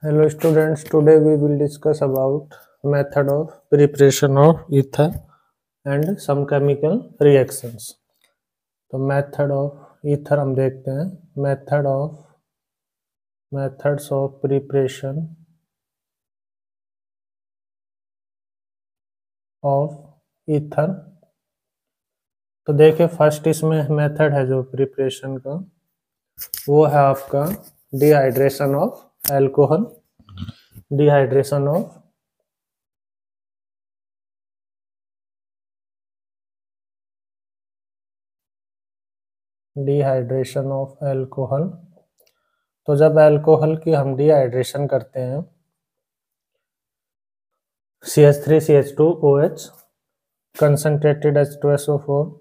Hello students, today we will discuss about method of preparation of ether and some chemical reactions. तो method of ether हम देखते हैं, methods of preparation of ether. तो देखिए first इसमें method है जो प्रिपरेशन का, वो है आपका dehydration of alcohol, dehydration of alcohol. तो जब एल्कोहल की हम डिहाइड्रेशन करते हैं CH3CH2OH कंसंट्रेटेड H2SO4,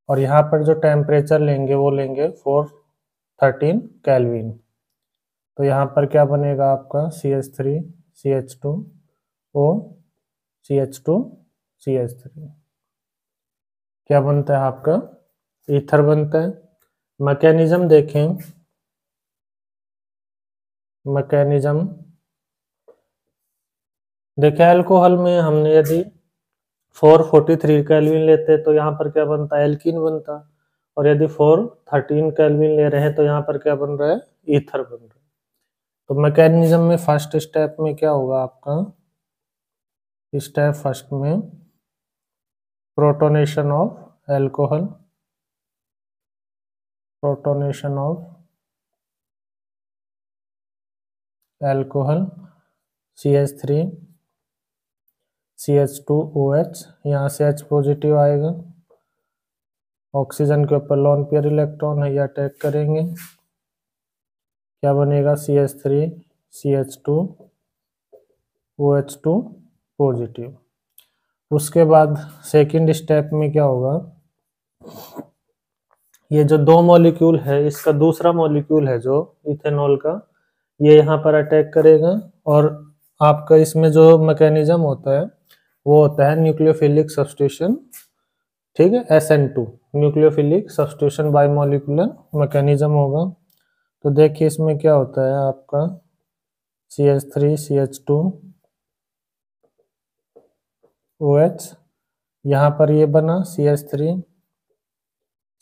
और यहाँ पर जो टेम्परेचर लेंगे वो लेंगे 413 केल्विन। तो यहाँ पर क्या बनेगा आपका CH3CH2O CH2CH3 क्या बनता है आपका ईथर बनता है। मैकेनिज्म देखें, मैकेनिज्म देखें अल्कोहल में हमने यदि 443 केल्विन लेते तो यहाँ पर क्या बनता है एल्कीन बनता, और यदि 413 केल्विन ले रहे हैं तो यहाँ पर क्या बन रहा है ईथर बन रहा है। तो मैकेनिज्म में फर्स्ट स्टेप में क्या होगा आपका, स्टेप फर्स्ट में protonation of alcohol, protonation of alcohol CH3 CH2OH, यहाँ से H पॉजिटिव आएगा, ऑक्सीजन के ऊपर लोन पेयर इलेक्ट्रॉन है, ये अटैक करेंगे, क्या बनेगा CH3 CH2OH2 पॉजिटिव। उसके बाद सेकंड स्टेप में क्या होगा, ये जो दो मॉलिक्यूल है इसका दूसरा मॉलिक्यूल है जो इथेनॉल का, ये यहाँ पर अटैक करेगा, और आपका इसमें जो मैकेनिज्म होता है वो होता है न्यूक्लियोफिलिक सब्स्टिट्यूशन, ठीक है, SN2 nucleophilic substitution bye molecular mechanism होगा। तो देखिए इसमें क्या होता है आपका CH3 CH2OH, यहाँ पर ये बना CH3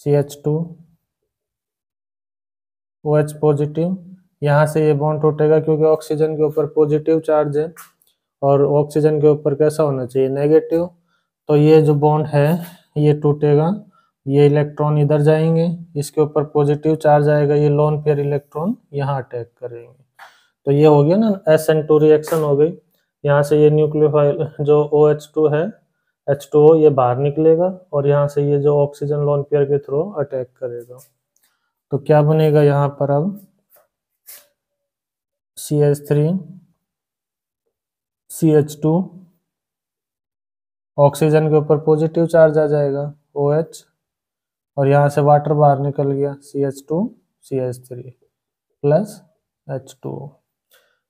CH2OH पॉजिटिव, यहाँ से ये बॉन्ड टूटेगा क्योंकि ऑक्सीजन के ऊपर पॉजिटिव चार्ज है और ऑक्सीजन के ऊपर कैसा होना चाहिए नेगेटिव। तो ये जो बॉन्ड है ये टूटेगा, ये इलेक्ट्रॉन इधर जाएंगे, इसके ऊपर पॉजिटिव चार्ज आएगा, ये लोन पेयर इलेक्ट्रॉन यहाँ अटैक करेंगे। तो ये हो गया ना SN2 रिएक्शन हो गई, यहाँ से ये न्यूक्लियोफाइल जो OH2 है H2O ये बाहर निकलेगा और यहाँ से ये जो ऑक्सीजन लोन पेयर के थ्रू अटैक करेगा। तो क्या बनेगा यहाँ पर अब CH3 CH2, ऑक्सीजन के ऊपर पॉजिटिव चार्ज आ जाएगा OH, और यहाँ से वाटर बाहर निकल गया CH2 CH3 प्लस H2O,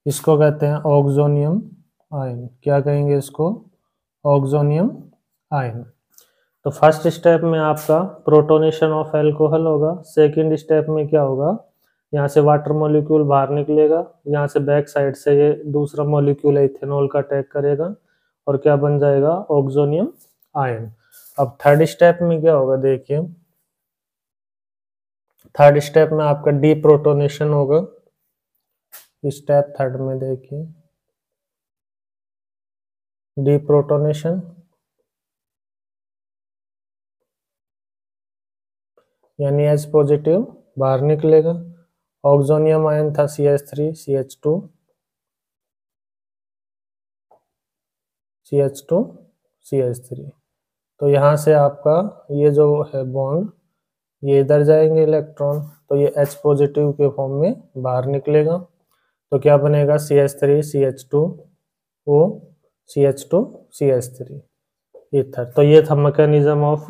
इसको कहते हैं ऑक्सोनियम आयन। क्या कहेंगे इसको, ऑक्सोनियम आयन। तो फर्स्ट स्टेप में आपका प्रोटोनेशन ऑफ एल्कोहल होगा, सेकंड स्टेप में क्या होगा, यहाँ से वाटर मॉलिक्यूल बाहर निकलेगा, यहाँ से बैक साइड से ये दूसरा मॉलिक्यूल है इथेनॉल का अटैक करेगा और क्या बन जाएगा ऑक्सोनियम आयन। अब थर्ड स्टेप में क्या होगा, देखिए थर्ड स्टेप में आपका डीप्रोटोनेशन होगा। स्टेप थर्ड में देखिए डीप्रोटोनेशन, यानी H पॉजिटिव बाहर निकलेगा, ऑक्सोनियम आयन था CH3 CH2CH3, तो यहाँ से आपका ये जो है बॉन्ड ये इधर जाएंगे इलेक्ट्रॉन, तो ये H पॉजिटिव के फॉर्म में बाहर निकलेगा, तो क्या बनेगा CH3 CH2O CH2CH3 ईथर। तो ये था मैकेनिज्म ऑफ,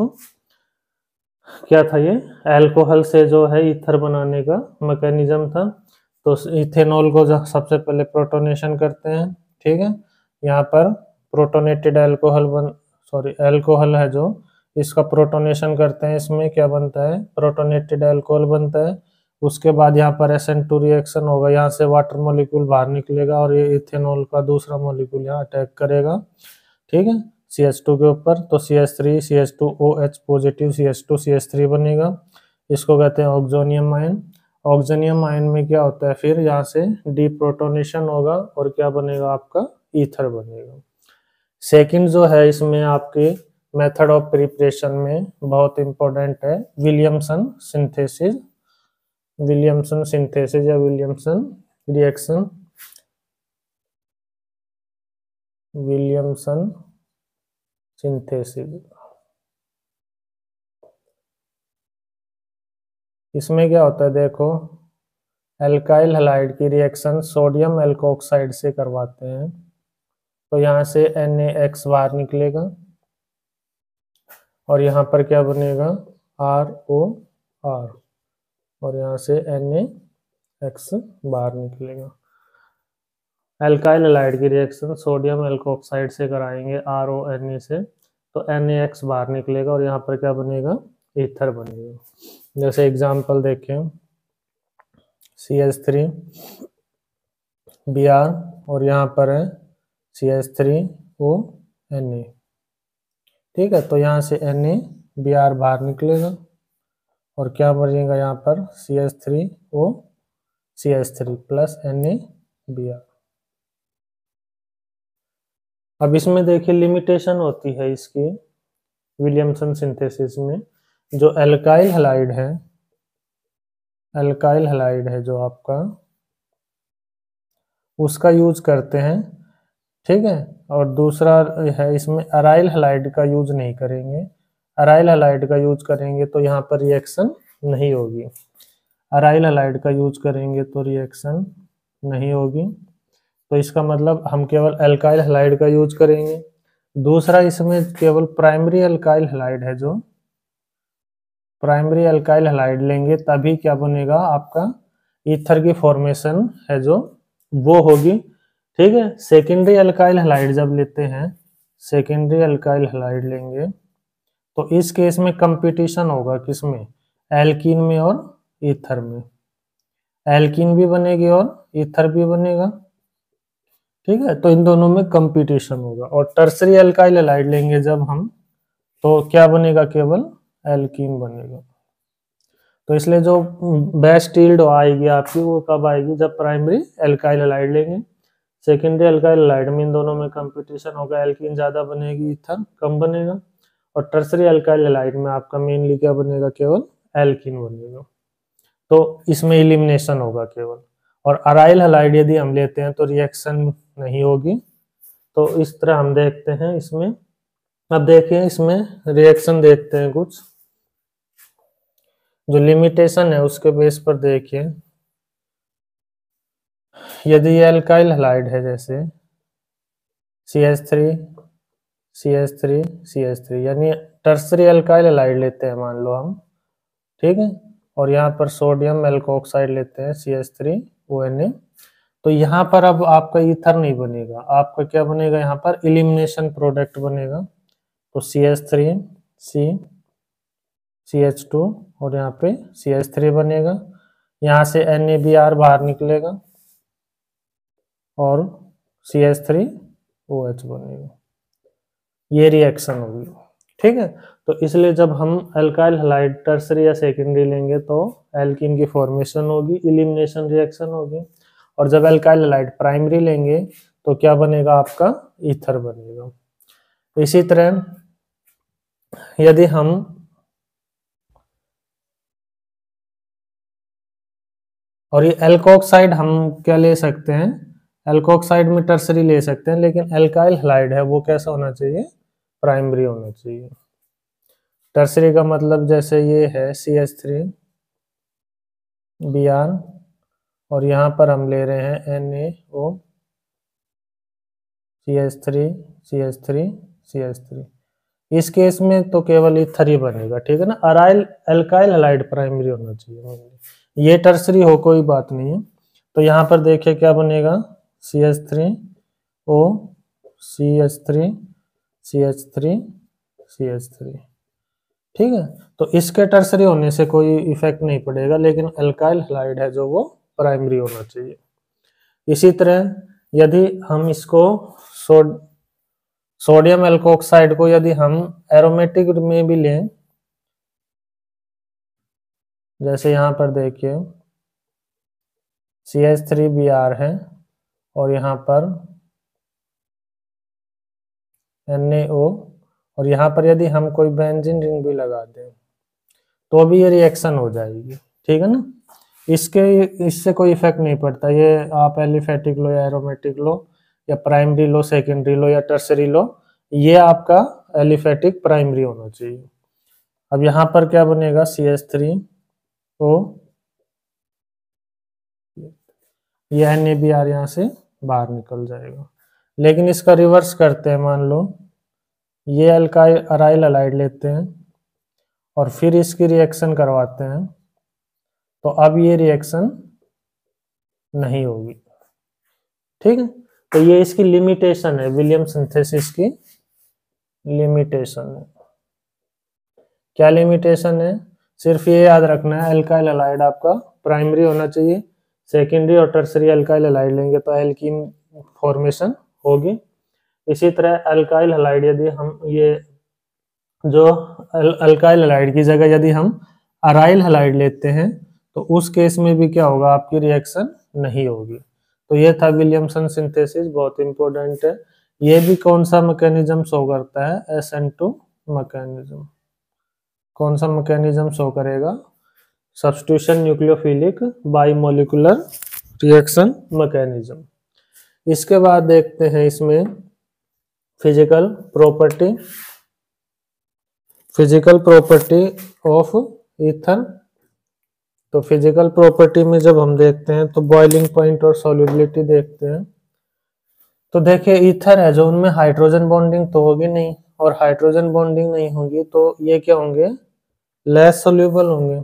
क्या था ये एल्कोहल से जो है ईथर बनाने का मैकेनिज्म था। तो इथेनॉल को सबसे पहले प्रोटोनेशन करते हैं, ठीक है, यहाँ पर प्रोटोनेटेड एल्कोहल एल्कोहल है जो इसका प्रोटोनेशन करते हैं, इसमें क्या बनता है, प्रोटोनेटेड अल्कोहल बनता है। उसके बाद यहाँ पर SN2 रिएक्शन होगा, यहाँ से वाटर मॉलिक्यूल बाहर निकलेगा और ये इथेनॉल का दूसरा मॉलिक्यूल यहाँ अटैक करेगा, ठीक है, CH2 के ऊपर। तो CH3 CH2OH positive CH2 CH3 बनेगा। इसको कहते हैं ऑक्सोनियम आयन। ऑक्सोनियम आयन में क्या होता है, फिर यहाँ से डीप्रोटोनेशन होगा और क्या बनेगा, आपका ईथर बनेगा। सेकंड जो है इसमें आपके मेथड ऑफ प्रिपरेशन में बहुत इंपॉर्टेंट है विलियमसन सिंथेसिस। विलियमसन सिंथेसिस या विलियमसन रिएक्शन, विलियमसन सिंथेसिस। इसमें क्या होता है, देखो, एल्काइल हैलाइड की रिएक्शन सोडियम एल्कोक्साइड से करवाते हैं। तो यहाँ से NaX बाहर निकलेगा और यहाँ पर क्या बनेगा, ROR, और यहाँ से NaX बाहर निकलेगा। एल्काइल हैलाइड की रिएक्शन सोडियम एल्कोक्साइड से कराएंगे RONA से, तो NaX बाहर निकलेगा और यहाँ पर क्या बनेगा, ईथर बनेगा। जैसे एग्जांपल देखें, CH3 Br और यहाँ पर है CH3ONa, ठीक है। तो यहाँ से NaBr बाहर निकलेगा और क्या बनेगा, यहाँ पर CH3O प्लस NaBr। अब इसमें देखिए लिमिटेशन होती है इसकी विलियमसन सिंथेसिस में। जो एल्काइल हैलाइड है, एल्काइल हैलाइड है जो आपका, उसका यूज करते हैं, ठीक है। और दूसरा है इसमें अराइल हैलाइड का यूज नहीं करेंगे। अराइल हैलाइड का यूज करेंगे तो यहाँ पर रिएक्शन नहीं होगी। अराइल हैलाइड का यूज करेंगे तो रिएक्शन नहीं होगी। तो इसका मतलब हम केवल एल्काइल हैलाइड का यूज करेंगे। दूसरा इसमें केवल प्राइमरी एल्काइल हैलाइड है, जो प्राइमरी एल्काइल हैलाइड लेंगे तभी क्या बनेगा, आपका ईथर की फॉर्मेशन है जो वो होगी, ठीक है। सेकेंडरी एल्काइल हैलाइड जब लेते हैं, सेकेंडरी एल्काइल हैलाइड लेंगे तो इस केस में कंपटीशन होगा किसमें, एल्कीन में और ईथर में। एल्कीन भी बनेगी और ईथर भी बनेगा, ठीक है। तो इन दोनों में कंपटीशन होगा। और टर्सरी एल्काइल हैलाइड लेंगे जब हम, तो क्या बनेगा, केवल एल्कीन बनेगा। तो इसलिए जो बेस्ट यील्ड आएगी आपकी वो कब आएगी, जब प्राइमरी एल्काइल हैलाइड लेंगे। सेकेंडरी एल्काइल हैलाइड में इन दोनों में कंपटीशन होगा, एल्कीन ज्यादा बनेगी, ईथर कम बनेगा। और टर्सरी एल्काइल हैलाइड में आपका मेनली क्या बनेगा, केवल एल्कीन बनेगा। तो इसमें इलिमिनेशन होगा केवल। और अराइल हैलाइड यदि हम लेते हैं तो रिएक्शन नहीं होगी। तो इस तरह हम देखते हैं इसमें। अब देखिए इसमें रिएक्शन देखते हैं कुछ, जो लिमिटेशन है उसके बेस पर देखिए। यदि ये एल्काइल हैलाइड है, जैसे CH3 CH3 CH3, यानी टर्सरी एल्काइल हैलाइड लेते हैं मान लो हम, ठीक है। और यहाँ पर सोडियम एल्कोक्साइड लेते हैं CH3ONa। तो यहाँ पर अब आपका ईथर नहीं बनेगा, आपका क्या बनेगा, यहाँ पर इलिमिनेशन प्रोडक्ट बनेगा। तो CH3C CH2 और यहाँ पे CH3 बनेगा, यहाँ से NaBr बाहर निकलेगा और CH3OH बनेगा। ये रिएक्शन होगी, ठीक है। तो इसलिए जब हम एल्काइल हैलाइड टर्सरी या सेकेंडरी लेंगे तो एल्कीन की फॉर्मेशन होगी, इलिमिनेशन रिएक्शन होगी। और जब एल्काइल हैलाइड प्राइमरी लेंगे तो क्या बनेगा, आपका ईथर बनेगा। इसी तरह यदि हम और ये एल्कोक्साइड हम क्या ले सकते हैं, एल्कोक्साइड में टर्सरी ले सकते हैं, लेकिन एल्काइल हैलाइड है वो कैसा होना चाहिए, प्राइमरी होना चाहिए। टर्सरी का मतलब जैसे ये है CH3Br और यहाँ पर हम ले रहे हैं NaO CH3 इस केस में तो केवल ईथर ही बनेगा, ठीक है ना। अराइल एल्काइल हैलाइड प्राइमरी होना चाहिए, ये टर्सरी हो कोई बात नहीं है। तो यहाँ पर देखिए क्या बनेगा, CH3O CH3 CH3 CH3, ठीक है, तो इसके टर्सरी होने से कोई इफेक्ट नहीं पड़ेगा, लेकिन अल्काइल हैलाइड है जो वो प्राइमरी होना चाहिए। इसी तरह यदि हम इसको सोडियम एल्कोक्साइड को यदि हम एरोमेटिक में भी लें, जैसे यहाँ पर देखिए CH3Br है और यहाँ पर NaO, और यहाँ पर यदि हम कोई बेंजीन रिंग भी लगा दें तो भी ये रिएक्शन हो जाएगी, ठीक है ना। इससे कोई इफेक्ट नहीं पड़ता, ये आप एलिफेटिक लो या एरोमेटिक लो या प्राइमरी लो, सेकेंडरी लो या टर्सरी लो, ये आपका एलिफेटिक प्राइमरी होना चाहिए। अब यहाँ पर क्या बनेगा, CH3O, ये NaBr यहाँ से बाहर निकल जाएगा। लेकिन इसका रिवर्स करते हैं, मान लो ये अराइल हैलाइड लेते हैं और फिर इसकी रिएक्शन करवाते हैं, तो अब ये रिएक्शन नहीं होगी, ठीक है। तो ये इसकी लिमिटेशन है, विलियम्स सिंथेसिस की लिमिटेशन है। क्या लिमिटेशन है, सिर्फ ये याद रखना है, अल्काइल हैलाइड आपका प्राइमरी होना चाहिए, सेकेंडरी और टर्सरी अल्काइल हैलाइड लेंगे तो एल्कीन फॉर्मेशन होगी। इसी तरह अल्काइल हैलाइड यदि हम ये जो अल्काइल हैलाइड की जगह यदि हम अराइल हैलाइड लेते हैं तो उस केस में भी क्या होगा, आपकी रिएक्शन नहीं होगी। तो ये था विलियमसन सिंथेसिस, बहुत इंपॉर्टेंट है। ये भी कौन सा मैकेनिज्म शो करता है, SN2 मैकेनिज्म। कौन सा मैकेनिज्म शो करेगा, सब्स्टिट्यूशन न्यूक्लियोफिलिक बाइमोलिकुलर रिएक्शन मैकेनिज्म। इसके बाद देखते हैं इसमें फिजिकल प्रॉपर्टी ऑफ ईथर। तो फिजिकल प्रॉपर्टी में जब हम देखते हैं तो बॉइलिंग पॉइंट और सॉल्युबिलिटी देखते हैं। तो देखिए ईथर है जो, उनमें हाइड्रोजन बॉन्डिंग तो होगी नहीं, और हाइड्रोजन बॉन्डिंग नहीं होगी तो ये क्या होंगे, लेस सोल्यूबल होंगे।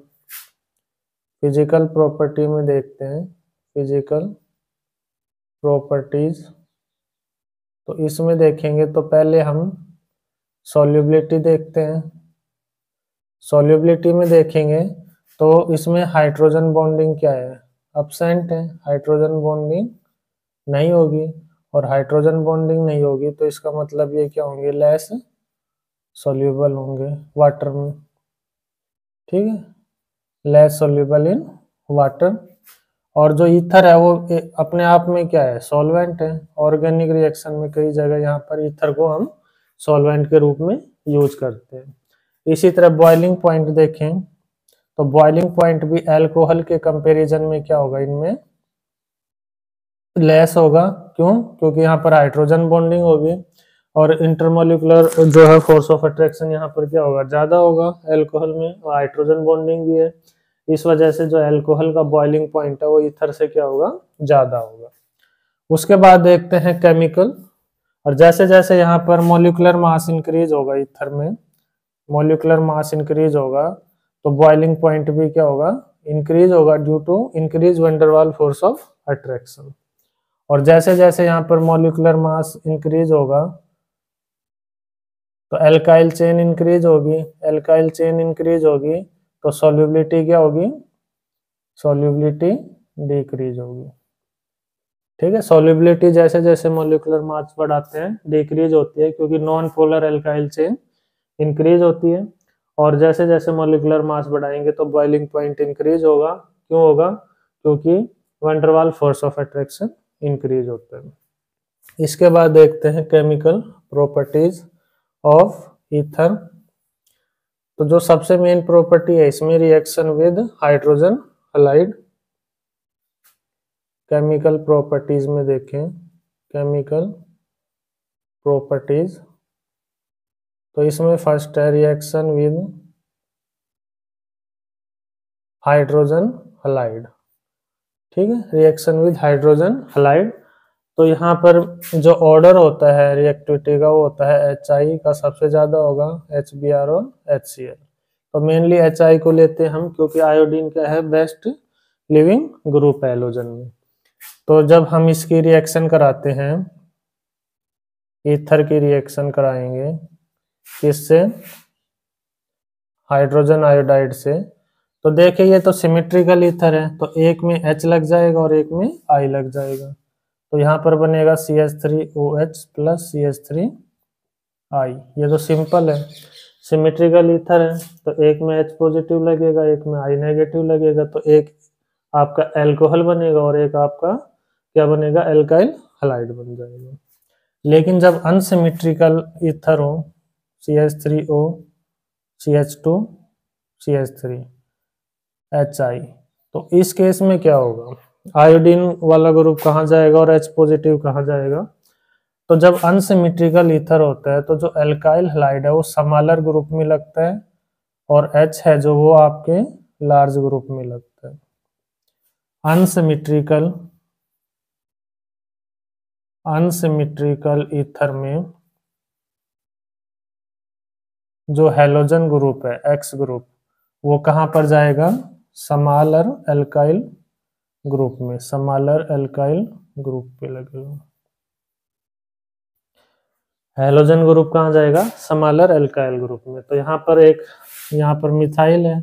फिजिकल प्रॉपर्टी में देखते हैं, फिजिकल प्रॉपर्टीज, तो इसमें देखेंगे तो पहले हम सॉल्युबिलिटी देखते हैं। सॉल्युबिलिटी में देखेंगे तो इसमें हाइड्रोजन बॉन्डिंग क्या है, एब्सेंट है, हाइड्रोजन बॉन्डिंग नहीं होगी, और हाइड्रोजन बॉन्डिंग नहीं होगी तो इसका मतलब ये क्या होंगे, लेस सॉल्युबल होंगे वाटर में, ठीक है, लेस सॉल्युबल इन वाटर। और जो ईथर है वो अपने आप में क्या है, सॉल्वेंट है। ऑर्गेनिक रिएक्शन में कई जगह यहाँ पर ईथर को हम सॉल्वेंट के रूप में यूज करते हैं। इसी तरह बॉइलिंग पॉइंट देखें तो बॉइलिंग पॉइंट भी अल्कोहल के कंपैरिजन में क्या होगा, इनमें लेस होगा। क्यों, क्योंकि यहाँ पर हाइड्रोजन बॉन्डिंग होगी और इंटरमोलिकुलर जो है फोर्स ऑफ अट्रैक्शन यहाँ पर क्या होगा, ज्यादा होगा अल्कोहल में, और हाइड्रोजन बॉन्डिंग भी है। इस वजह से जो अल्कोहल का बॉइलिंग पॉइंट है वो ईथर से क्या होगा, ज्यादा होगा। उसके बाद देखते हैं केमिकल, और जैसे जैसे यहाँ पर मोलिकुलर मास इंक्रीज होगा ईथर में, मोलिकुलर मास इंक्रीज होगा तो बॉइलिंग पॉइंट भी क्या होगा, इंक्रीज होगा due to increase van der Waals force of attraction. और जैसे जैसे यहाँ पर मॉलिक्यूलर मास इंक्रीज होगा तो एल्काइल चेन इंक्रीज होगी, एल्काइल चेन इंक्रीज होगी तो सॉल्युबिलिटी क्या होगी, सॉल्युबिलिटी डिक्रीज होगी, ठीक है। सॉल्युबिलिटी जैसे जैसे मॉलिक्यूलर मास बढ़ाते हैं डिक्रीज होती है, क्योंकि non polar alkyl chain increase होती है, और जैसे जैसे मॉलिक्यूलर मास बढ़ाएंगे तो बॉइलिंग पॉइंट इंक्रीज होगा। क्यों होगा, क्योंकि van der Waals force of attraction increase होता है। इसके बाद देखते हैं केमिकल प्रॉपर्टीज ऑफ ईथर। तो जो सबसे मेन प्रॉपर्टी है इसमें, reaction with hydrogen halide. Chemical properties में देखें, केमिकल प्रॉपर्टीज, तो इसमें फर्स्ट है रिएक्शन विद हाइड्रोजन हैलाइड, ठीक है, रिएक्शन विद हाइड्रोजन हैलाइड। तो यहाँ पर जो ऑर्डर होता है रिएक्टिविटी का वो होता है HI का सबसे ज्यादा होगा, HBr और HCl। तो मेनली HI को लेते हैं हम, क्योंकि आयोडीन क्या है, बेस्ट लिविंग ग्रुप है हैलोजन में। तो जब हम इसकी रिएक्शन कराते हैं, ईथर की रिएक्शन कराएंगे किससे, हाइड्रोजन आयोडाइड से। तो देखिए ये तो सिमेट्रिकल ईथर है, तो एक में H लग जाएगा और एक में I लग जाएगा, तो यहाँ पर बनेगा CH3OH प्लस CH3I। ये तो सिंपल है, सिमेट्रिकल ईथर है, तो एक में H पॉजिटिव लगेगा, एक में I नेगेटिव लगेगा, तो एक आपका एल्कोहल बनेगा और एक आपका क्या बनेगा, एल्काइल हैलाइड बन जाएगा। लेकिन जब अनसिमेट्रिकल ईथर हो, CH3O CH2 CH3 HI, तो इस केस में क्या होगा, आयोडीन वाला ग्रुप कहाँ जाएगा और H पॉजिटिव कहाँ जाएगा। तो जब अनसिमेट्रिकल ईथर होता है तो जो एल्काइल हैलाइड है वो समालर ग्रुप में लगता है और H है जो वो आपके लार्ज ग्रुप में लगता है। अनसिमेट्रिकल ईथर में जो हैलोजन ग्रुप है X ग्रुप, वो कहाँ पर जाएगा, समालर एल्काइल ग्रुप में, समालर एल्काइल ग्रुप पे लगेगा। हैलोजन ग्रुप कहाँ जाएगा, समालर एल्काइल ग्रुप में। तो यहाँ पर मिथाइल है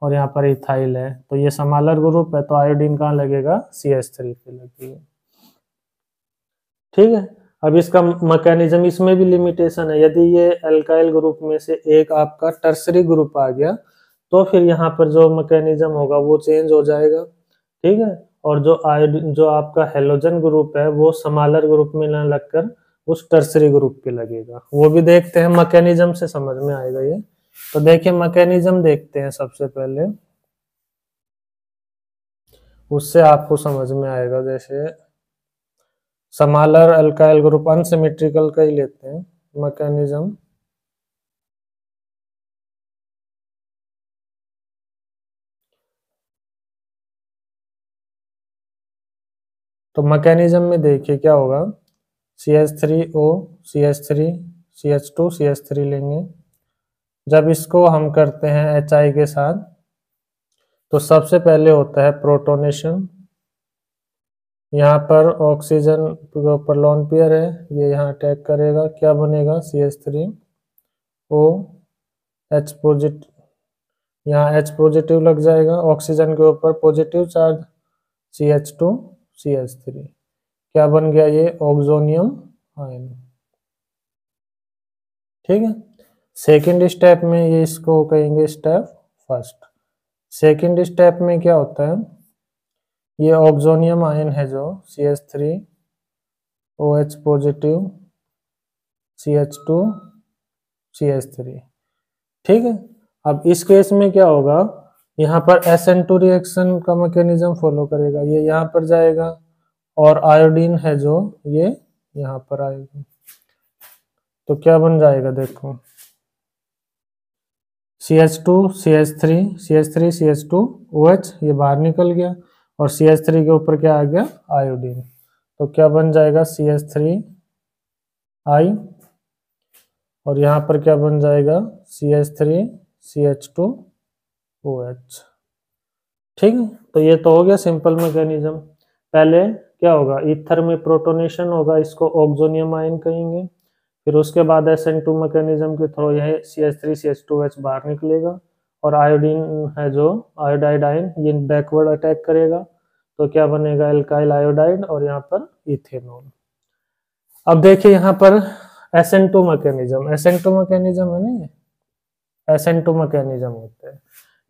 और यहाँ पर इथाइल है, तो ये समालर ग्रुप है, तो आयोडीन कहाँ लगेगा, CH3 पे लगेगा। ठीक है, अब इसका मैकेनिज्म, इसमें भी लिमिटेशन है, यदि ये एल्काइल ग्रुप में से एक आपका टर्सरी ग्रुप आ गया तो फिर यहाँ पर जो मैकेनिज्म होगा वो चेंज हो जाएगा। ठीक है, और जो आपका हैलोजन ग्रुप है वो समालर ग्रुप में ना लगकर उस टर्सरी ग्रुप पे लगेगा। वो भी देखते हैं, मैकेनिज्म से समझ में आएगा ये। तो देखिए मैकेनिज्म देखते हैं सबसे पहले, उससे आपको समझ में आएगा। जैसे समालर अल्काइल ग्रुप अनसिमेट्रिकल का ही लेते हैं मैकेनिज्म। तो मैकेनिज्म में देखिए क्या होगा, CH3O CH3 CH2 CH3 लेंगे। जब इसको हम करते हैं HI के साथ तो सबसे पहले होता है प्रोटोनेशन। यहाँ पर ऑक्सीजन के ऊपर लोन पेयर है, ये यहाँ अटैक करेगा, क्या बनेगा, CH3O H पॉजिटिव, यहाँ H पॉजिटिव लग जाएगा, ऑक्सीजन के ऊपर पॉजिटिव चार्ज CH2 CH3, क्या बन गया, ये ऑक्सोनियम आयन। ठीक है, सेकंड स्टेप में ये इसको कहेंगे स्टेप फर्स्ट। सेकंड स्टेप में क्या होता है, ये ऑक्सोनियम आयन है जो CH3OH पॉजिटिव CH2 CH3। ठीक है, अब इस केस में क्या होगा, यहाँ पर SN2 रिएक्शन का मैकेनिज्म फॉलो करेगा, ये यहाँ पर जाएगा और आयोडीन है जो ये यहाँ पर आएगा, तो क्या बन जाएगा, देखो CH2 CH3 CH3 CH2OH, ये बाहर निकल गया और CH3 के ऊपर क्या आ गया, आयोडीन, तो क्या बन जाएगा, CH3I, और यहाँ पर क्या बन जाएगा, CH3 CH2OH। ठीक है, तो ये तो हो गया सिंपल मैकेनिज्म। पहले क्या होगा, ईथर में प्रोटोनेशन होगा, इसको ऑक्सोनियम आयन कहेंगे, फिर उसके बाद SN2 मैकेनिज्म के थ्रू यह CH3 CH2OH बाहर निकलेगा और आयोडीन है जो आयोडाइड आयन ये बैकवर्ड अटैक करेगा, तो क्या बनेगा, एल्काइल आयोडाइड और यहाँ पर इथेनॉल। अब देखिए यहाँ पर SN2 मैकेनिज्म है ना, ये SN2 मैकेनिज्म होता है।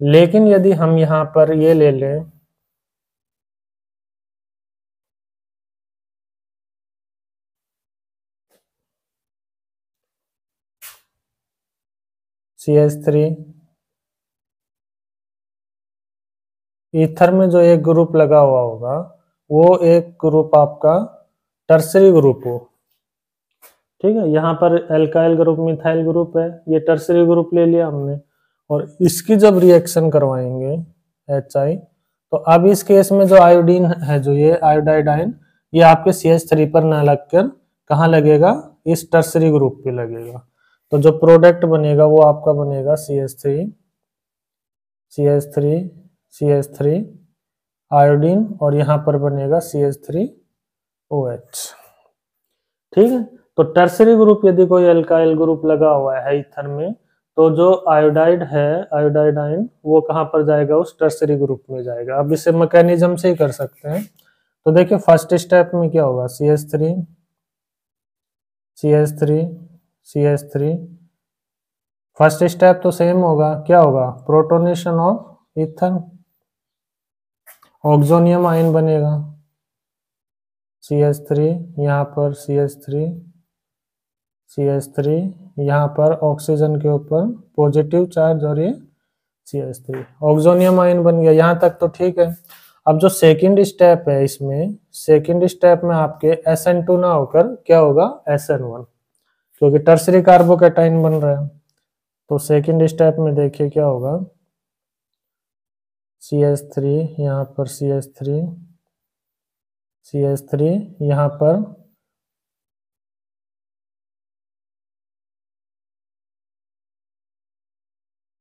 लेकिन यदि हम यहाँ पर ये ले लें CH3, ईथर में जो एक ग्रुप लगा हुआ होगा वो एक ग्रुप आपका टर्सरी ग्रुप हो। ठीक है, यहाँ पर एल्काइल ग्रुप मिथाइल ग्रुप है, ये टर्सरी ग्रुप ले लिया हमने, और इसकी जब रिएक्शन करवाएंगे HI, तो अब इस केस में जो आयोडीन है जो ये आयोडाइड आयन, ये आपके CH3 पर ना लगकर कहाँ लगेगा, इस टर्सरी ग्रुप पे लगेगा, तो जो प्रोडक्ट बनेगा वो आपका बनेगा CH3 आयोडीन और यहाँ पर बनेगा CH3OH। ठीक है, तो टर्सरी ग्रुप यदि कोई एल्काइल ग्रुप लगा हुआ है ईथर में, तो जो आयोडाइड है, आयोडाइड आयन, वो कहाँ पर जाएगा, उस टर्सरी ग्रुप में जाएगा। अब इसे मैकेनिज्म से ही कर सकते हैं। तो देखिए फर्स्ट स्टेप में क्या होगा, CH3 CH3 CH3, first step तो सेम होगा, क्या होगा, protonation of ether, oxonium ion बनेगा CH3, यहाँ पर CH3 CH3, यहाँ पर ऑक्सीजन के ऊपर पॉजिटिव चार्ज और ये CH3, ऑक्सोनियम आयन बन गया। यहाँ तक तो ठीक है। अब जो सेकंड स्टेप है, इसमें सेकंड स्टेप में आपके SN2 ना होकर क्या होगा, SN1, क्योंकि टर्सरी कार्बोकैटायन बन रहा है। तो सेकंड स्टेप में देखिए क्या होगा, CH3, यहाँ पर CH3 CH3, यहाँ पर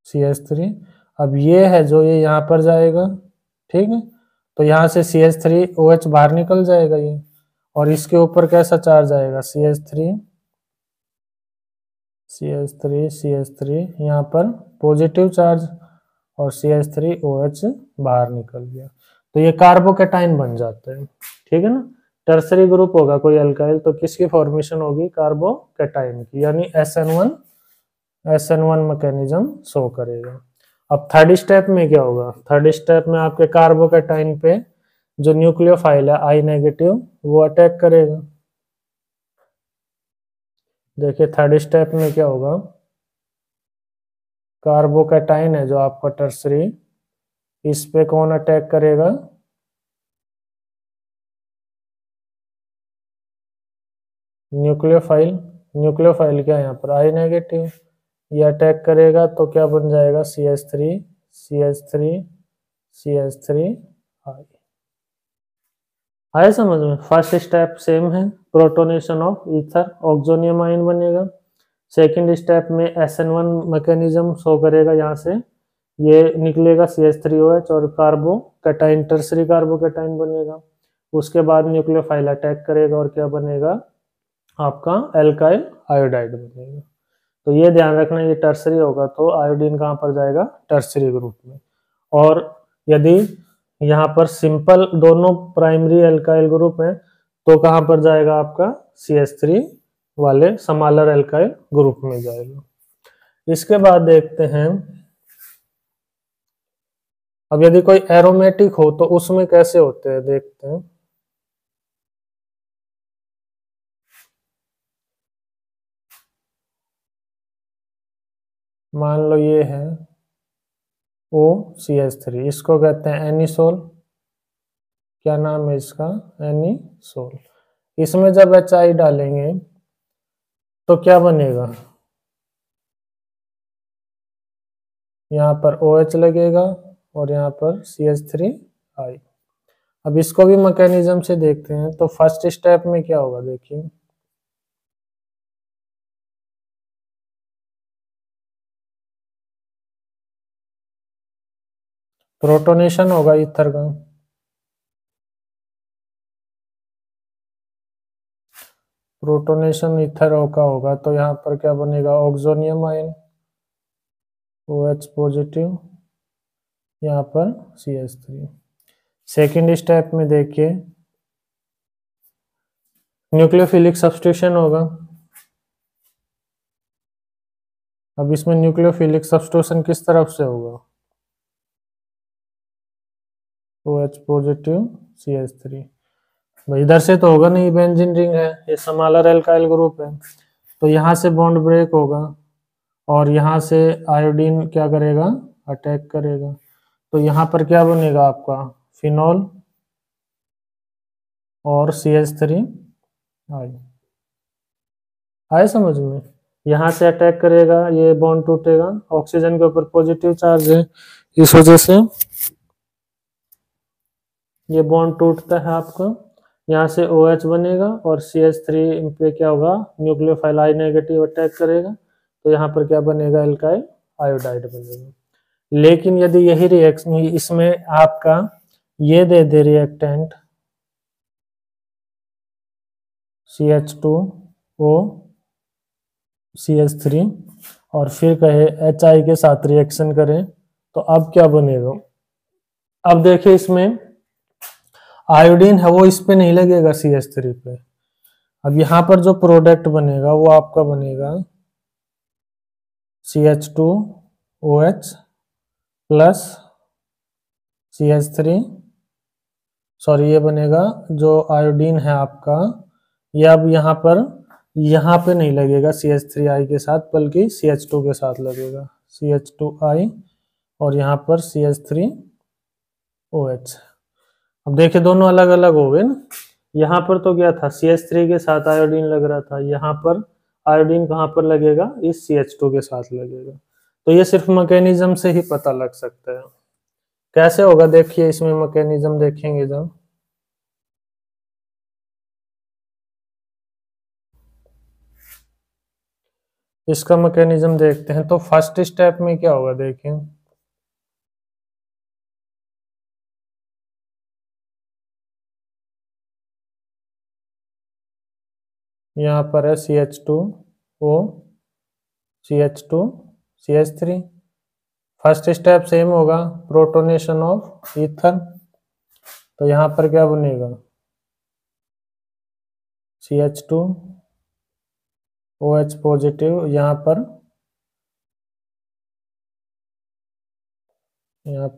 CH3। अब ये है जो ये यहाँ पर जाएगा, ठीक है। तो यहाँ से CH3OH बाहर निकल जाएगा ये, और इसके ऊपर कैसा चार्ज आएगा, CH3 CH3 यहाँ पर पॉजिटिव चार्ज, और CH3OH बाहर निकल गया। तो ये कार्बोकैटायन बन जाते हैं, ठीक है ना। टर्सरी ग्रुप होगा कोई अल्काइल, तो किसकी फॉर्मेशन होगी, कार्बोकैटायन की, यानी SN1 मैकेनिज्म शो करेगा। अब थर्ड स्टेप में क्या होगा, थर्ड स्टेप में आपके कार्बोकैटायन पे जो न्यूक्लियोफाइल है I-, वो अटैक करेगा। देखिए थर्ड स्टेप में क्या होगा, कार्बोकैटायन है जो आपका टर्सरी, इस पे कौन अटैक करेगा, न्यूक्लियोफाइल। न्यूक्लियोफाइल क्या है यहाँ पर, I-, ये अटैक करेगा, तो क्या बन जाएगा, CH3 आया समझ में। फर्स्ट स्टेप सेम है, protonation of ether, oxonium ion बनेगा। सेकंड स्टेप में SN1 मैकेनिज्म शो करेगा, यहाँ से ये निकलेगा CH3OH और कार्बोकैटायन, टर्सरी कार्बोकैटायन बनेगा। उसके बाद न्यूक्लियोफाइल अटैक करेगा और क्या बनेगा, आपका एल्काइल आयोडाइड बनेगा। तो ये ध्यान रखना, ये टर्सरी होगा तो आयोडीन कहाँ पर जाएगा, टर्सरी ग्रुप में। और यदि यहाँ पर सिंपल दोनों प्राइमरी एल्काइल ग्रुप है, तो कहाँ पर जाएगा आपका, CH3 वाले समालर एल्काइल ग्रुप में जाएगा। इसके बाद देखते हैं, अब यदि कोई एरोमेटिक हो तो उसमें कैसे होते हैं, देखते हैं। मान लो ये है OCH3, इसको कहते हैं एनिसोल, क्या नाम है इसका, एनिसोल। इसमें जब HI डालेंगे तो क्या बनेगा, यहाँ पर OH लगेगा और यहाँ पर CH3I। अब इसको भी मैकेनिज्म से देखते हैं। तो फर्स्ट स्टेप में क्या होगा, देखिए प्रोटोनेशन होगा ईथर का, प्रोटोनेशन ईथर का होगा, तो यहाँ पर क्या बनेगा, ऑक्सोनियम आयन, OH पॉजिटिव, यहाँ पर CH3। सेकेंड स्टेप में देखिए न्यूक्लियोफिलिक सब्स्टिट्यूशन होगा। अब इसमें न्यूक्लियोफिलिक सब्स्टिट्यूशन किस तरफ से होगा, OH पॉजिटिव CH3। भाई इधर से तो होगा नहीं, बेंजीन रिंग है, ये समालर एल्काइल ग्रुप है, तो यहाँ से बॉन्ड ब्रेक होगा और यहाँ से आयोडीन क्या करेगा, अटैक करेगा। तो यहाँ पर क्या बनेगा आपका, फिनॉल और CH3I। आए समझ में। यहाँ से अटैक करेगा, ये बॉन्ड टूटेगा, ऑक्सीजन के ऊपर पॉजिटिव चार्ज है, इस वजह से ये बॉन्ड टूटता है आपका। यहाँ से OH बनेगा और CH3 पे क्या होगा, न्यूक्लियोफाइल I- अटैक करेगा, तो यहाँ पर क्या बनेगा, एल्काइल आयोडाइड बनेगा। लेकिन यदि यही रिएक्शन इसमें आपका ये दे दे रिएक्टेंट CH2O CH3, और फिर कहे HI के साथ रिएक्शन करें तो अब क्या बनेगा। अब देखिए इसमें आयोडीन है वो इस पे नहीं लगेगा CH3 पे। अब यहाँ पर जो प्रोडक्ट बनेगा वो आपका बनेगा CH2OH प्लस CH3, सॉरी ये बनेगा जो आयोडीन है आपका, ये अब यहाँ पे नहीं लगेगा CH3I के साथ, बल्कि CH2 के साथ लगेगा, CH2I और यहाँ पर CH3OH। अब देखिए दोनों अलग अलग हो गए ना। यहाँ पर तो क्या था, CH3 के साथ आयोडीन लग रहा था, यहाँ पर आयोडीन कहाँ पर लगेगा, इस CH2 के साथ लगेगा। तो ये सिर्फ मैकेनिज्म से ही पता लग सकता है। कैसे होगा देखिए, इसमें मैकेनिज्म देखेंगे जब, इसका मैकेनिज्म देखते हैं। तो फर्स्ट स्टेप में क्या होगा देखिए, यहाँ पर है CH2O CH2 CH3। First step same होगा, प्रोटोनेशन ऑफ ईथर। तो यहाँ पर क्या बनेगा, CH2OH पॉजिटिव, यहाँ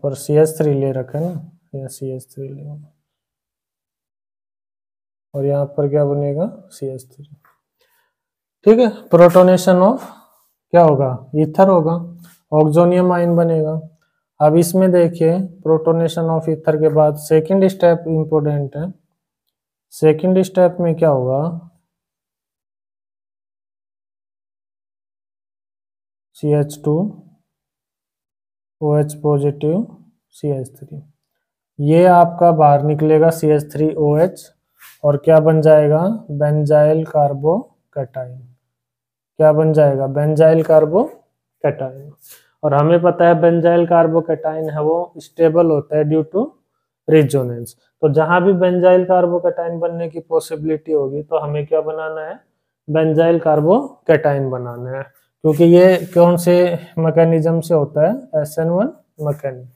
पर CH3 ले रखा है ना, यहाँ CH3 लेंगे और यहाँ पर क्या बनेगा CH3। ठीक है, प्रोटोनेशन ऑफ क्या होगा, ईथर होगा, ऑक्सोनियम आयन बनेगा। अब इसमें देखिए प्रोटोनेशन ऑफ ईथर के बाद सेकंड स्टेप इंपॉर्टेंट है। सेकंड स्टेप में क्या होगा, CH2OH पॉजिटिव CH3, ये आपका बाहर निकलेगा CH3OH और क्या बन जाएगा, बेंजाइल कार्बोकैटायन। क्या बन जाएगा, बेंजाइल कार्बोकैटायन। और हमें पता है बेंजाइल कार्बोकैटायन है वो स्टेबल होता है ड्यू टू रिजोनेंस। तो जहां भी बेंजाइल कार्बोकैटायन बनने की पॉसिबिलिटी होगी तो हमें क्या बनाना है, बेंजाइल कार्बोकैटायन बनाना है, क्योंकि ये कौन से मैकेनिज्म से होता है, SN1 मैकेनिज्म।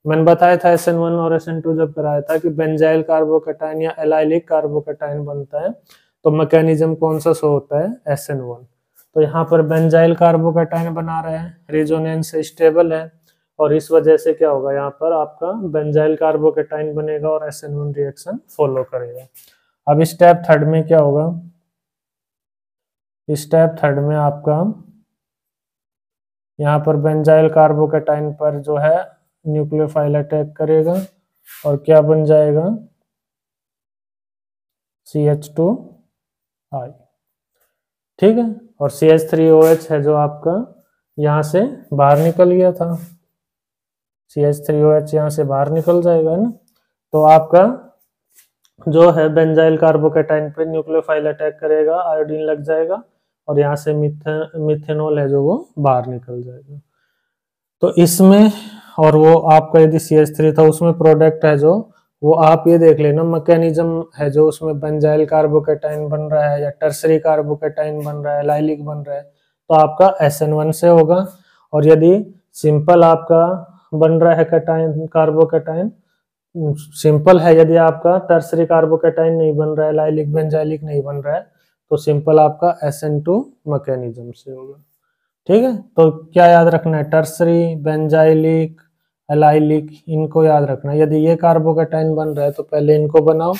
मैंने बताया था SN1 और SN2 जब कराया था कि बेंजाइल कार्बोकैटायन या एलाइलिक कार्बोकैटायन बनता है तो मैकेनिज्म कौन सा शो होता है, SN1। तो यहाँ पर बेंजाइल कार्बोकैटायन बना रहे हैं, रेजोनेंस स्टेबल है और इस वजह से क्या होगा, यहाँ पर आपका बेंजाइल कार्बोकैटायन बनेगा और SN1 रिएक्शन फॉलो करेगा। अब स्टेप थर्ड में क्या होगा, स्टेप थर्ड में आपका यहाँ पर बेंजाइल कार्बोकैटायन पर जो है न्यूक्लियोफाइल अटैक करेगा और क्या बन जाएगा, CH2I। ठीक है, और CH3OH है जो आपका यहाँ से बाहर निकल गया था, CH3OH यहाँ से बाहर निकल जाएगा ना। तो आपका जो है बेंजाइल कार्बोकैटायन पे न्यूक्लियोफाइल अटैक करेगा, आयोडीन लग जाएगा और यहाँ से मिथेनॉल है जो वो बाहर निकल जाएगा। तो इसमें, और वो आपका यदि CH3 था उसमें प्रोडक्ट है जो वो आप ये देख लेना, मैकेनिज्म है जो उसमें बेंजाइल कार्बोकैटायन बन रहा है या टर्सरी कार्बोकैटायन बन रहा है, लाइलिक बन रहा है, तो आपका SN1 से होगा। और यदि सिंपल आपका बन रहा है कैटायन कार्बोकैटायन, सिंपल है, यदि आपका टर्सरी कार्बोकैटायन नहीं बन रहा है, लाइलिक बेंजाइलिक नहीं बन रहा है, तो सिंपल आपका SN2 मैकेनिज्म से होगा। ठीक है, तो क्या याद रखना है, टर्सरी, बेंजाइलिक, एलाइलिक, इनको याद रखना है। यदि ये कार्बोकैटायन बन रहा है तो पहले इनको बनाओ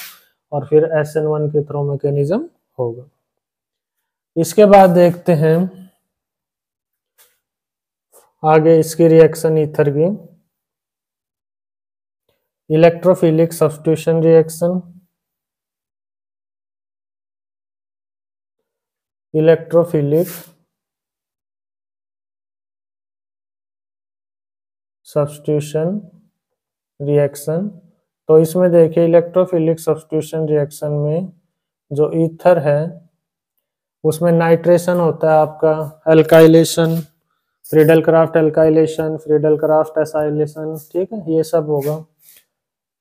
और फिर SN1 के थ्रू मैकेनिज्म होगा। इसके बाद देखते हैं आगे इसकी रिएक्शन ईथर की, electrophilic substitution reaction. Electrophilic substitution reaction, तो इसमें देखिए इलेक्ट्रोफिलिक सब्स्टिट्यूशन रिएक्शन में जो ईथर है उसमें नाइट्रेशन होता है आपका, alkylation, Friedel craft alkylation, Friedel Crafts acylation, ठीक है, ये सब होगा।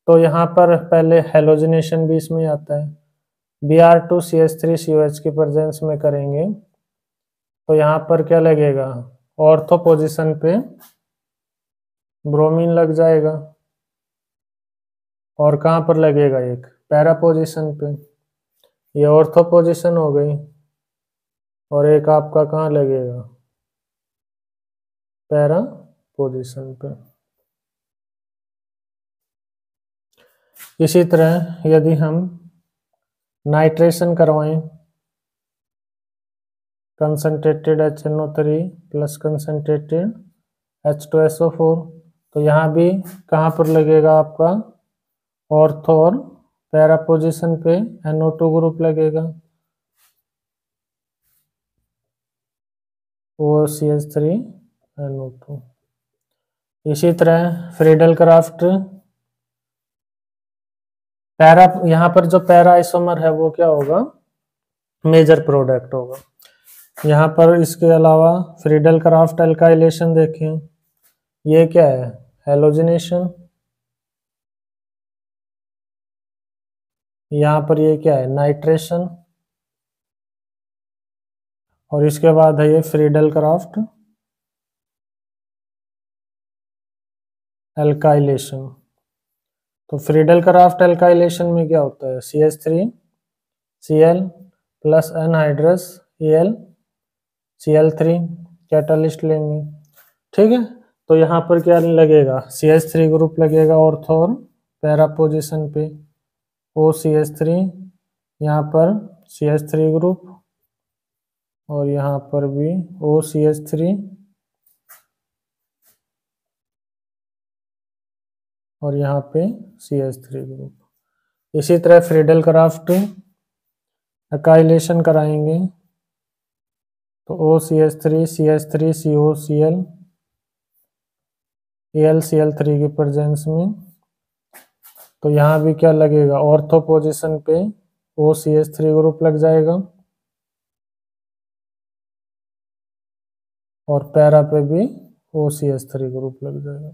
तो यहाँ पर पहले हेलोजिनेशन भी इसमें आता है, Br2CH3COH की प्रेजेंस में करेंगे तो यहाँ पर क्या लगेगा, ऑर्थो पोजीशन पे ब्रोमीन लग जाएगा, और कहाँ पर लगेगा, एक पैरा पोजीशन पे। ये ऑर्थो पोजीशन हो गई, और एक आपका कहाँ लगेगा, पैरा पोजीशन पे। इसी तरह यदि हम नाइट्रेशन करवाएं, concentrated HNO3 plus concentrated H2SO4, तो यहाँ भी कहाँ पर लगेगा आपका, ऑर्थो और पैरा पोजीशन पे NO2 ग्रुप लगेगा, OCH3NO2। इसी तरह फ्रीडल क्राफ्ट पैरा, यहाँ पर जो पैरा आइसोमर है वो क्या होगा, मेजर प्रोडक्ट होगा। यहाँ पर इसके अलावा फ्रीडल क्राफ्ट एल्काइलेशन देखें, ये क्या है, हेलोजिनेशन। यहाँ पर ये क्या है, नाइट्रेशन। और इसके बाद है ये फ्रीडल क्राफ्ट एल्काइलेशन। तो फ्रीडल क्राफ्ट एल्काइलेशन में क्या होता है, CH3Cl plus anhydrous AlCl3 catalyst लेंगे, ठीक है। तो यहाँ पर क्या लगेगा, CH3 ग्रुप लगेगा ऑर्थो और पैरा पोजीशन पे, OCH3, यहाँ पर CH3 ग्रुप, और यहाँ पर भी OCH3, और यहाँ पे CH3 ग्रुप। इसी तरह फ्रीडल क्राफ्ट एकाइलेशन कराएंगे, तो OCH3 CH3 COCl AlCl3 की प्रेजेंस में, तो यहाँ भी क्या लगेगा, ऑर्थो पोजीशन पे OCH3 ग्रुप लग जाएगा, और पैरा पे भी OCH3 ग्रुप लग जाएगा,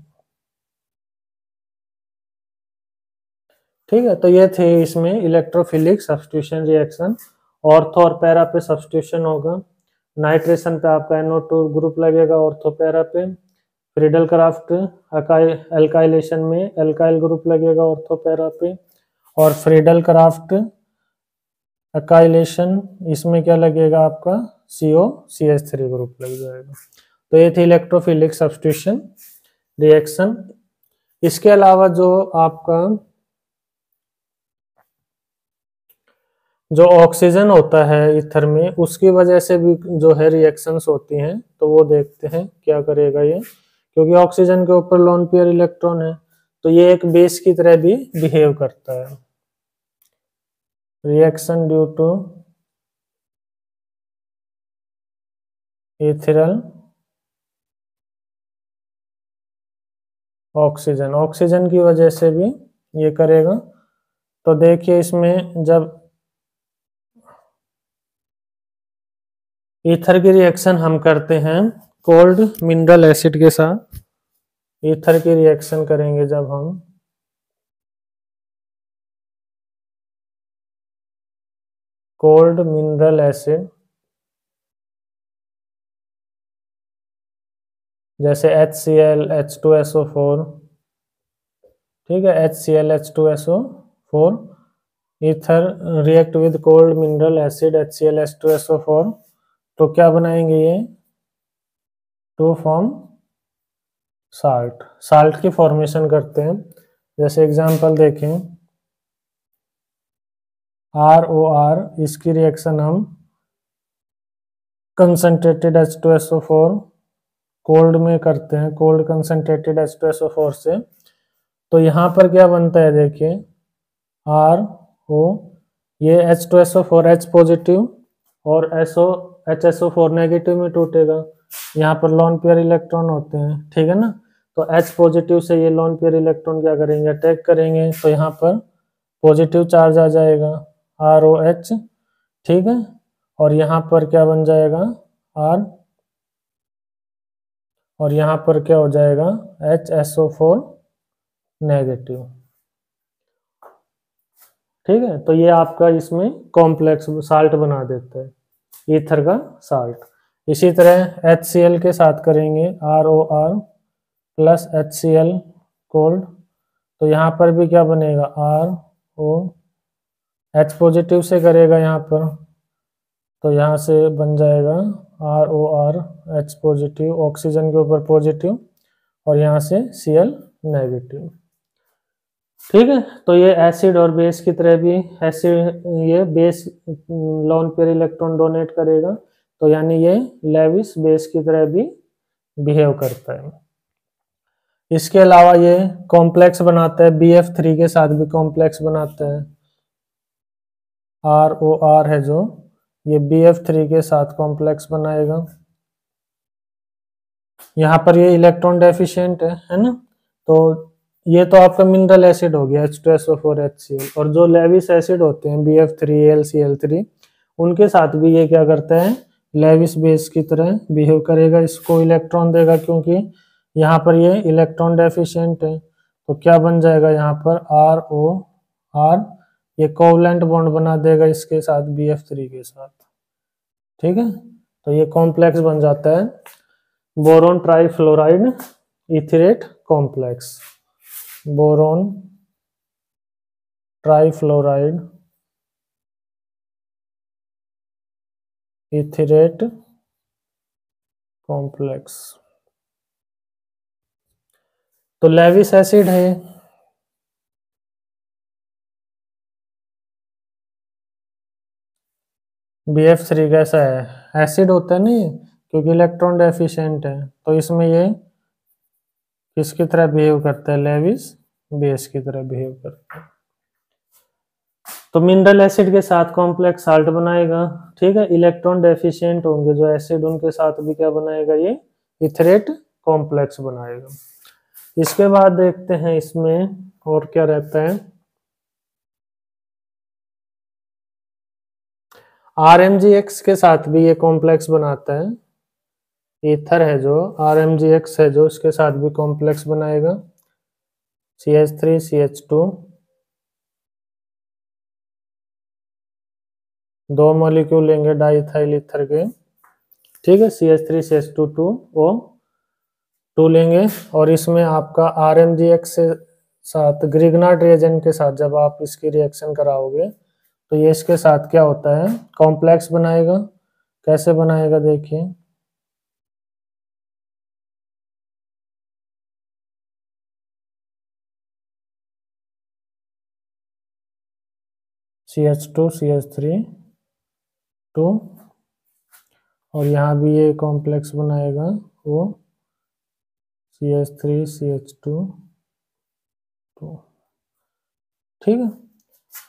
ठीक है। तो ये थे इसमें इलेक्ट्रोफिलिक सब्स्टिट्यूशन रिएक्शन। ऑर्थो और पैरा पे सब्स्टिट्यूशन होगा, नाइट्रेशन पे आपका NO2 ग्रुप लगेगा ऑर्थो पैरा पे, फ्रीडल क्राफ्ट एल्काइलेशन में एल्काइल ग्रुप लगेगा ऑर्थो पैरा पे, और फ्रीडल क्राफ्ट एकाइलेशन इसमें क्या लगेगा आपका, COCH3 ग्रुप लग जाएगा। तो ये थी इलेक्ट्रोफिलिक सब्स्टिट्यूशन रिएक्शन। इसके अलावा जो आपका जो ऑक्सीजन होता है ईथर में, उसकी वजह से भी जो है रिएक्शंस होती हैं, तो वो देखते हैं क्या करेगा ये, क्योंकि ऑक्सीजन के ऊपर लोन पेयर इलेक्ट्रॉन है, तो ये एक बेस की तरह भी बिहेव करता है। Reaction due to ethereal oxygen, oxygen की वजह से भी ये करेगा। तो देखिए इसमें जब ईथर की रिएक्शन हम करते हैं कोल्ड मिनरल एसिड के साथ, ईथर की रिएक्शन करेंगे जब हम कोल्ड मिनरल एसिड, जैसे HCl H2SO4, ठीक है, HCl H2SO4, ether react with cold mineral acid HCl H2SO4, तो क्या बनाएंगे ये, टू फॉर्म साल्ट, साल्ट की फॉर्मेशन करते हैं। जैसे एग्जांपल देखें, ROR, इसकी रिएक्शन हम कंसंट्रेटेड H2SO4 कोल्ड में करते हैं, कोल्ड कंसंट्रेटेड H2SO4 से, तो यहाँ पर क्या बनता है देखिए, RO, ये H2SO4 H पॉजिटिव और HSO4 नेगेटिव में टूटेगा, यहाँ पर लोन पेयर इलेक्ट्रॉन होते हैं, ठीक है ना। तो H पॉजिटिव से ये लोन पेयर इलेक्ट्रॉन क्या करेंगे, अटैक करेंगे, तो यहाँ पर पॉजिटिव चार्ज आ जाएगा ROH, ठीक है, और यहाँ पर क्या बन जाएगा R, और यहाँ पर क्या हो जाएगा HSO4 नेगेटिव, ठीक है। तो ये आपका इसमें कॉम्प्लेक्स साल्ट बना देता है, ईथर का साल्ट। इसी तरह HCl के साथ करेंगे ROR प्लस HCl कोल्ड, तो यहाँ पर भी क्या बनेगा RO, H पॉजिटिव से करेगा यहाँ पर, तो यहाँ से बन जाएगा ROR H पॉजिटिव, ऑक्सीजन के ऊपर पॉजिटिव, और यहाँ से Cl नेगेटिव। ठीक है, तो ये एसिड और बेस की तरह भी, एसिड ये base lone pair electron donate करेगा, तो यानी ये लेविस बेस की तरह भी बिहेव करता है। इसके अलावा ये कॉम्प्लेक्स बनाता है, BF3 के साथ भी कॉम्प्लेक्स बनाता है, ROR है जो, ये BF3 के साथ कॉम्प्लेक्स बनाएगा। यहाँ पर ये इलेक्ट्रॉन डेफिशिएंट है ना, तो ये तो आपका मिनरल एसिड हो गया H2SO4 HCl, और जो लेविस एसिड होते हैं BF3AlCl3, उनके साथ भी ये क्या करता है, लेविस बेस की तरह बिहेव करेगा, इसको इलेक्ट्रॉन देगा, क्योंकि यहाँ पर ये इलेक्ट्रॉन डेफिशिएंट है, तो क्या बन जाएगा यहाँ पर ROR, ये कोवलेंट बॉन्ड बना देगा इसके साथ BF3 के साथ। ठीक है, तो ये कॉम्प्लेक्स बन जाता है boron trifluoride etherate complex, boron trifluoride etherate complex. तो लेविस एसिड है, BF3 कैसा है, एसिड होता है ना ये, क्योंकि इलेक्ट्रॉन डेफिशिएंट है, तो इसमें ये किसकी तरह बिहेव करता है, लेविस बेस की तरह बिहेव करता है। तो मिनरल एसिड के साथ कॉम्प्लेक्स साल्ट बनाएगा। ठीक है, इलेक्ट्रॉन डेफिशिएंट होंगे जो एसिड, उनके साथ भी क्या बनाएगा, ये इथरेट कॉम्प्लेक्स बनाएगा। इसके बाद देखते हैं इसमें और क्या रहता है, RMGX के साथ भी ये कॉम्प्लेक्स बनाता है, ईथर है जो RMGX है जो, इसके साथ भी कॉम्प्लेक्स बनाएगा, CH3 CH2, दो मॉलिक्यूल लेंगे डाइथाइल ईथर के। ठीक है, CH3 CH2 2O2 लेंगे, और इसमें आपका RMGX से साथ ग्रिग्नार्ड रिएजेंट के साथ जब आप इसकी रिएक्शन कराओगे, तो ये इसके साथ क्या होता है, कॉम्प्लेक्स बनाएगा। कैसे बनाएगा देखिए, CH2 CH3 2, और यहाँ भी ये कॉम्प्लेक्स बनाएगा वो CH3 CH2 2। ठीक है,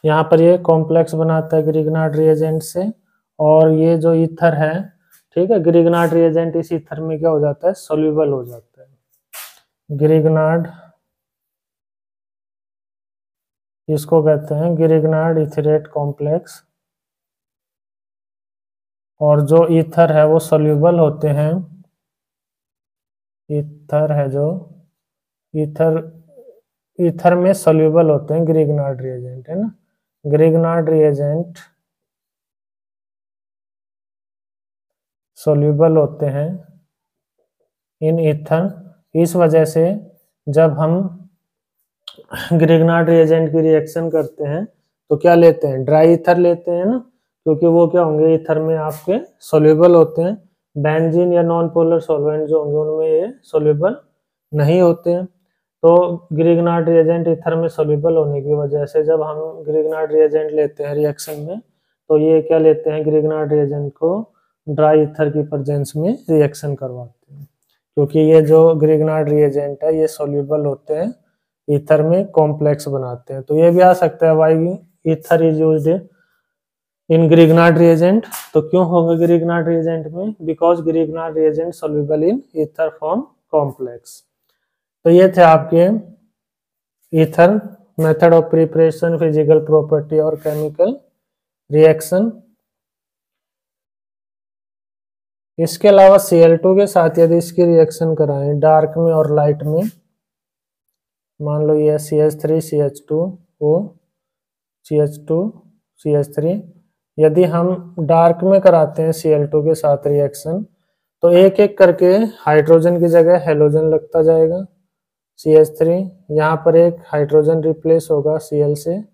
यहाँ पर ये कॉम्प्लेक्स बनाता है ग्रिग्नार्ड रिएजेंट से, और ये जो ईथर है, ठीक है, ग्रिग्नार्ड रिएजेंट इस ईथर में क्या हो जाता है, सोल्यूबल हो जाता है। ग्रिग्नार्ड, इसको कहते हैं ग्रिग्नार्ड इथरेट कॉम्प्लेक्स, और जो ईथर है वो सोल्यूबल होते हैं, ईथर है जो, ईथर ईथर में सोल्यूबल होते हैं ग्रिग्नार्ड रिएजेंट, है ना, ग्रिग्नार्ड रिएजेंट सोल्यूबल होते हैं इन ईथर। इस वजह से जब हम ग्रिग्नार्ड रिएजेंट की रिएक्शन करते हैं तो क्या लेते हैं, ड्राई ईथर लेते हैं ना, क्योंकि वो क्या होंगे, ईथर में आपके सोल्यूबल होते हैं। बेंजीन या नॉन पोलर सॉल्वेंट जो होंगे उनमें ये सोल्यूबल नहीं होते हैं। तो ग्रिग्नार्ड रिएजेंट ईथर में सोल्यूबल होने की वजह से जब हम ग्रिग्नार्ड रिएजेंट लेते हैं रिएक्शन में, तो ये क्या लेते हैं, ग्रिग्नार्ड रिएजेंट को ड्राई ईथर की प्रेजेंस में रिएक्शन करवाते हैं, क्योंकि ये जो ग्रिग्नार्ड रिएजेंट है ये सोल्यूबल होते हैं, ईथर में कॉम्प्लेक्स बनाते हैं। तो ये भी आ सकता है why ether is used in Grignard reagent. तो क्यों होगा ग्रिग्नार्ड रिएजेंट में, because Grignard reagent soluble in ether form complex. तो ये थे आपके ether, method of preparation, physical property और केमिकल रिएक्शन। इसके अलावा Cl2 के साथ यदि इसकी रिएक्शन कराएं डार्क में और लाइट में, मान लो ये CH3 CH2O CH2 CH3, यदि हम डार्क में कराते हैं Cl2 के साथ रिएक्शन, तो एक एक करके हाइड्रोजन की जगह हेलोजन लगता जाएगा, CH3, यहाँ पर एक हाइड्रोजन रिप्लेस होगा Cl से,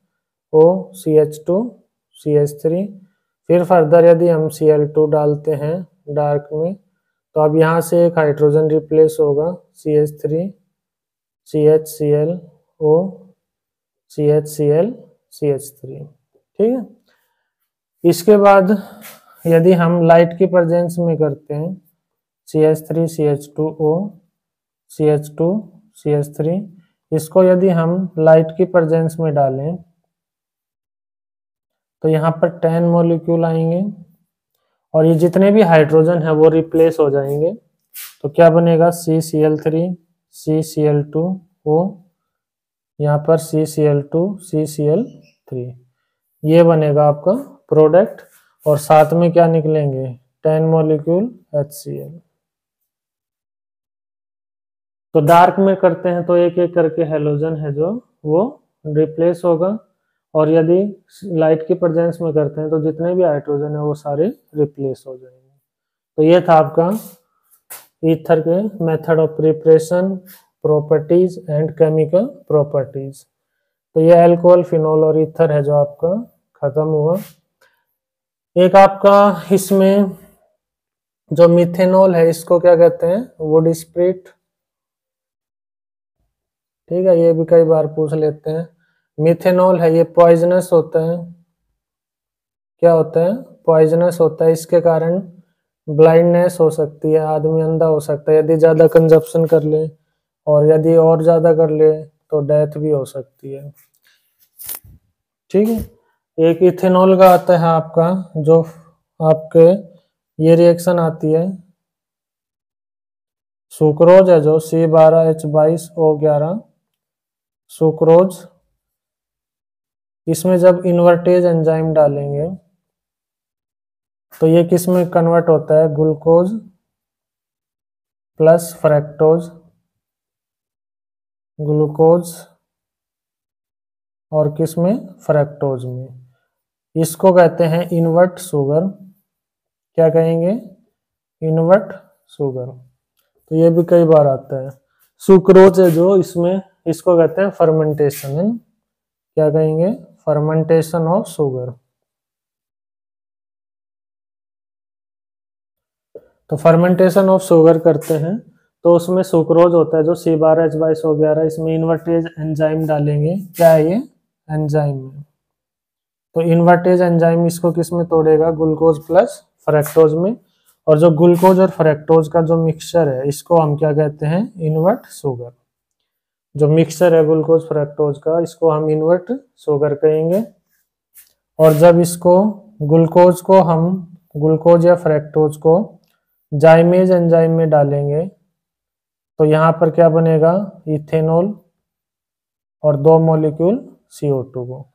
O CH2 CH3, फिर फर्दर यदि हम Cl2 डालते हैं डार्क में, तो अब यहाँ से एक हाइड्रोजन रिप्लेस होगा CH3 CHCl O CHCl CH3, ठीक है। इसके बाद यदि हम लाइट की प्रेजेंस में करते हैं CH3 CH2O CH2 CH3, इसको यदि हम लाइट की प्रेजेंस में डालें तो यहाँ पर 10 मॉलिक्यूल आएंगे और ये जितने भी हाइड्रोजन है वो रिप्लेस हो जाएंगे। तो क्या बनेगा CCl3 CCl2O, यहाँ पर CCl2 CCl3, ये बनेगा आपका प्रोडक्ट। और साथ में क्या निकलेंगे 10 मॉलिक्यूल HCl। तो डार्क में करते हैं तो एक एक करके हेलोजन है जो वो रिप्लेस होगा, और यदि लाइट की प्रेजेंस में करते हैं तो जितने भी हाइड्रोजन है वो सारे रिप्लेस हो जाएंगे। तो ये था आपका ईथर के method of preparation, properties and chemical properties. तो ये अल्कोहल, फिनोल और ईथर है जो आपका खत्म हुआ। एक आपका इसमें जो मिथेनॉल है इसको क्या कहते हैं, वुड स्प्रिट, ठीक है, ये भी कई बार पूछ लेते हैं। मिथेनॉल है ये पॉइजनस होता है, क्या होता है, पॉइजनस होता है, इसके कारण ब्लाइंडनेस हो सकती है, आदमी अंधा हो सकता है यदि ज्यादा कंजप्शन कर ले, और यदि और ज्यादा कर ले तो डेथ भी हो सकती है, ठीक है। एक इथेनॉल का आता है आपका, जो आपके ये रिएक्शन आती है, सुक्रोज है जो C12H22O11 सुक्रोज, इसमें जब इन्वर्टेज एंजाइम डालेंगे तो ये किस में कन्वर्ट होता है, ग्लूकोज प्लस फ्रैक्टोज, ग्लूकोज और किस में, फ्रैक्टोज में। इसको कहते हैं इन्वर्ट शुगर, क्या कहेंगे, इन्वर्ट शुगर। तो ये भी कई बार आता है। सुक्रोज है जो इसमें, इसको कहते हैं फर्मेंटेशन, है, क्या कहेंगे, फर्मेंटेशन ऑफ शुगर। तो फर्मेंटेशन ऑफ शुगर करते हैं तो उसमें सुक्रोज होता है जो C12H22O11, इसमें इन्वर्टेज एंजाइम डालेंगे, क्या है ये, एंजाइम में। तो इन्वर्टेज एंजाइम इसको किस में तोड़ेगा, ग्लूकोज प्लस फ्रैक्टोज में। और जो ग्लूकोज और फ्रैक्टोज का जो मिक्सचर है इसको हम क्या कहते हैं, इन्वर्ट शुगर। जो मिक्सचर है ग्लूकोज फ्रैक्टोज का इसको हम इन्वर्ट शुगर कहेंगे। और जब इसको ग्लूकोज को हम, ग्लूकोज या फ्रैक्टोज को जाइमेज एंजाइम में डालेंगे तो यहाँ पर क्या बनेगा, इथेनॉल और 2 मॉलिक्यूल CO2 को।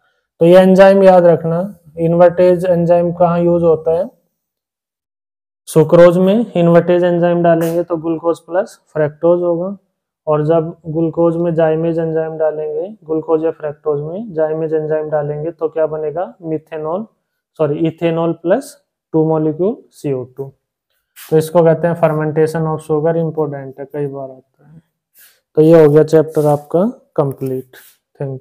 तो ये एंजाइम याद रखना, इन्वर्टेज एंजाइम कहाँ यूज होता है, सुक्रोज में। इन्वर्टेज एंजाइम डालेंगे तो ग्लूकोज प्लस फ्रैक्टोज होगा, और जब ग्लूकोज में जाइमेज एंजाइम डालेंगे, ग्लूकोज या फ्रैक्टोज में जाइमेज एंजाइम डालेंगे तो क्या बनेगा, इथेनॉल प्लस 2 मॉलिक्यूल CO2। तो इसको कहते हैं फर्मेंटेशन ऑफ शुगर, इंपॉर्टेंट है, कई बार आता है। तो ये हो गया चैप्टर आपका कंप्लीट। Thank you.